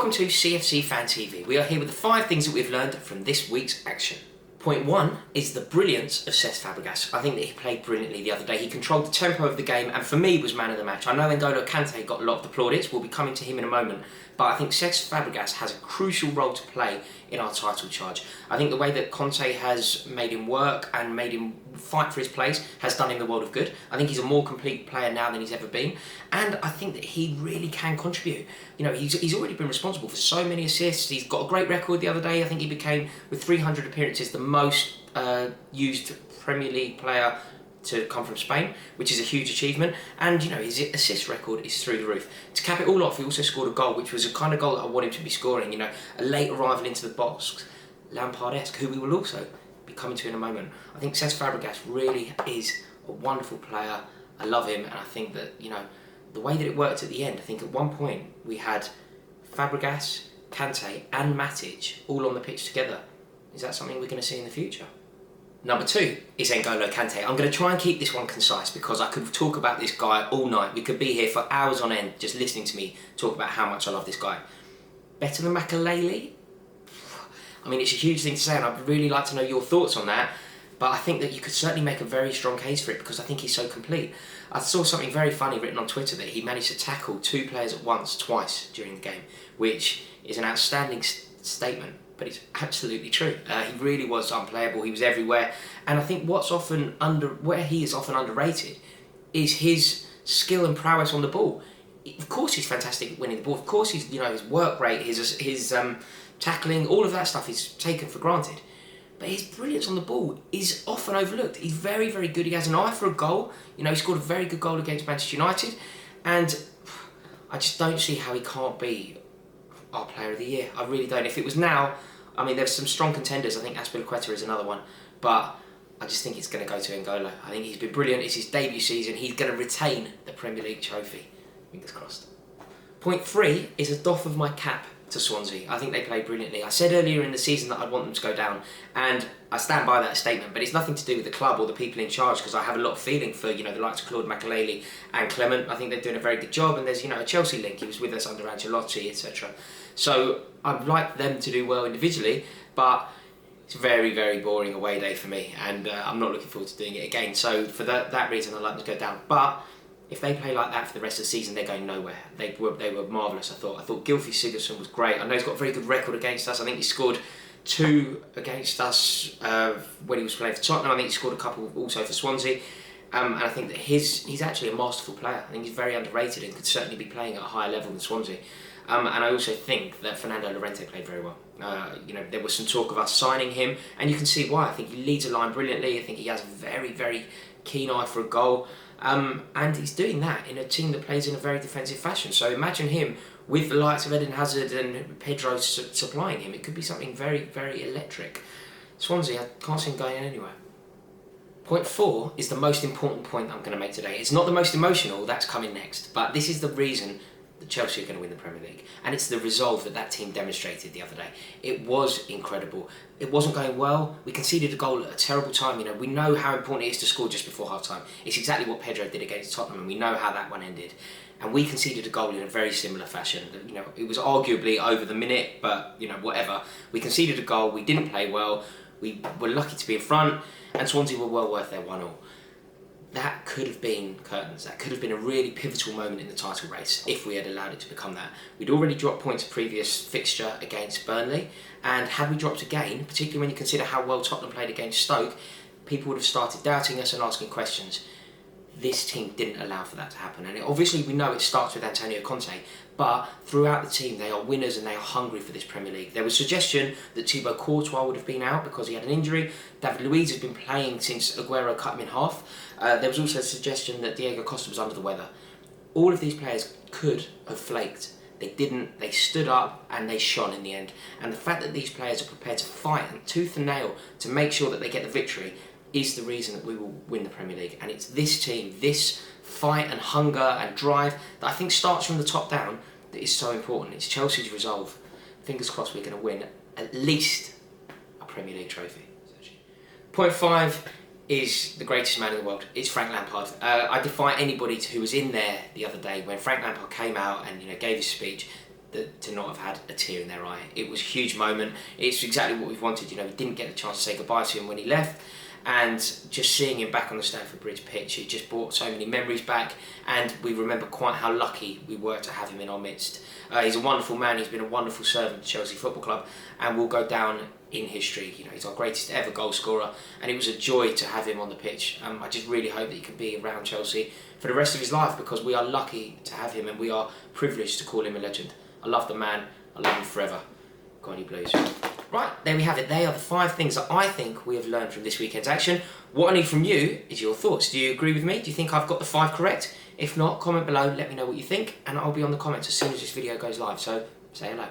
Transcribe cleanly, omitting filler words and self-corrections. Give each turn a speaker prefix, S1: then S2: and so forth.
S1: Welcome to CFC Fan TV. We are here with the 5 things that we've learned from this week's action. Point 1 is the brilliance of Cesc Fabregas. I think that he played brilliantly the other day. He controlled the tempo of the game and for me was man of the match. I know N'Golo Kante got a lot of the plaudits, we'll be coming to him in a moment, but I think Cesc Fabregas has a crucial role to play in our title charge. I think the way that Kante has made him work and made him fight for his place has done him the world of good. I think he's a more complete player now than he's ever been, and I think that he really can contribute. You know, he's already been responsible for so many assists. He's got a great record the other day. I think he became, with 300 appearances, the most used Premier League player to come from Spain, which is a huge achievement. And you know, his assist record is through the roof. To cap it all off, he also scored a goal, which was a kind of goal that I want him to be scoring. You know, a late arrival into the box, Lampard-esque, who we will also be coming to in a moment. I think Cesc Fabregas really is a wonderful player. I love him, and I think that, you know, the way that it worked at the end, I think at one point we had Fabregas, Kante and Matic all on the pitch together. Is that something we're going to see in the future? Number 2 is N'Golo Kante. I'm going to try and keep this one concise because I could talk about this guy all night. We could be here for hours on end just listening to me talk about how much I love this guy. Better than Makelele? I mean, it's a huge thing to say and I'd really like to know your thoughts on that, but I think that you could certainly make a very strong case for it because I think he's so complete. I saw something very funny written on Twitter that he managed to tackle 2 players at once twice during the game, which is an outstanding statement. But it's absolutely true. He really was unplayable. He was everywhere, and I think where he is often underrated is his skill and prowess on the ball. Of course, he's fantastic at winning the ball. Of course, his work rate, his tackling, all of that stuff is taken for granted. But his brilliance on the ball is often overlooked. He's very, very good. He has an eye for a goal. You know, he scored a very good goal against Manchester United, and I just don't see how he can't be our Player of the Year. I really don't. If it was now, I mean, there's some strong contenders. I think Azpilicueta is another one, but I just think it's going to go to N'Golo. I think he's been brilliant. It's his debut season. He's going to retain the Premier League trophy. Fingers crossed. Point 3 is a doff of my cap to Swansea. I think they played brilliantly. I said earlier in the season that I'd want them to go down, and I stand by that statement, but it's nothing to do with the club or the people in charge, because I have a lot of feeling for, you know, the likes of Claude Makelele and Clement. I think they're doing a very good job, and there's, you know, a Chelsea link. He was with us under Ancelotti, etc. So I'd like them to do well individually, but it's a very, very boring away day for me, and I'm not looking forward to doing it again. So for that reason, I'd like them to go down. But if they play like that for the rest of the season, they're going nowhere. They were marvellous, I thought. I thought Gylfi Sigurdsson was great. I know he's got a very good record against us. I think he scored 2 against us when he was playing for Tottenham. I think he scored a couple also for Swansea. And I think that he's actually a masterful player. I think he's very underrated and could certainly be playing at a higher level than Swansea. And I also think that Fernando Llorente played very well. You know, there was some talk of us signing him, and you can see why. I think he leads a line brilliantly. I think he has a very, very keen eye for a goal. And he's doing that in a team that plays in a very defensive fashion. So imagine him with the likes of Eden Hazard and Pedro supplying him. It could be something very, very electric. Swansea, I can't see him going anywhere. Point 4 is the most important point I'm going to make today. It's not the most emotional, that's coming next. But this is the reason that Chelsea are going to win the Premier League. And it's the resolve that team demonstrated the other day. It was incredible. It wasn't going well. We conceded a goal at a terrible time. You know, we know how important it is to score just before half-time. It's exactly what Pedro did against Tottenham, and we know how that one ended. And we conceded a goal in a very similar fashion. You know, it was arguably over the minute, but, you know, whatever. We conceded a goal. We didn't play well. We were lucky to be in front, and Swansea were well worth their 1-1. That could have been curtains. That could have been a really pivotal moment in the title race if we had allowed it to become that. We'd already dropped points a previous fixture against Burnley, and had we dropped again, particularly when you consider how well Tottenham played against Stoke, people would have started doubting us and asking questions. This team didn't allow for that to happen, and obviously we know it starts with Antonio Conte, but throughout the team they are winners and they are hungry for this Premier League. There was suggestion that Thibaut Courtois would have been out because he had an injury. David Luiz has been playing since Aguero cut him in half. There was also a suggestion that Diego Costa was under the weather. All of these players could have flaked. They didn't. They stood up and they shone in the end. And the fact that these players are prepared to fight and tooth and nail to make sure that they get the victory is the reason that we will win the Premier League. And it's this team, this fight and hunger and drive that I think starts from the top down that is so important. It's Chelsea's resolve. Fingers crossed we're going to win at least a Premier League trophy. Point 5 is the greatest man in the world. It's Frank Lampard. I defy anybody who was in there the other day when Frank Lampard came out and gave his speech. to not have had a tear in their eye. It was a huge moment. It's exactly what we've wanted. We didn't get the chance to say goodbye to him when he left, and just seeing him back on the Stamford Bridge pitch, it just brought so many memories back, and we remember quite how lucky we were to have him in our midst. He's a wonderful man. He's been a wonderful servant to Chelsea Football Club, and will go down in history. He's our greatest ever goal scorer, and it was a joy to have him on the pitch. I just really hope that he can be around Chelsea for the rest of his life, because we are lucky to have him, and we are privileged to call him a legend. I love the man. I love him forever. Go on, you Blues. Right, there we have it. They are the 5 things that I think we have learned from this weekend's action. What I need from you is your thoughts. Do you agree with me? Do you think I've got the 5 correct? If not, comment below, let me know what you think, and I'll be on the comments as soon as this video goes live. So, say hello.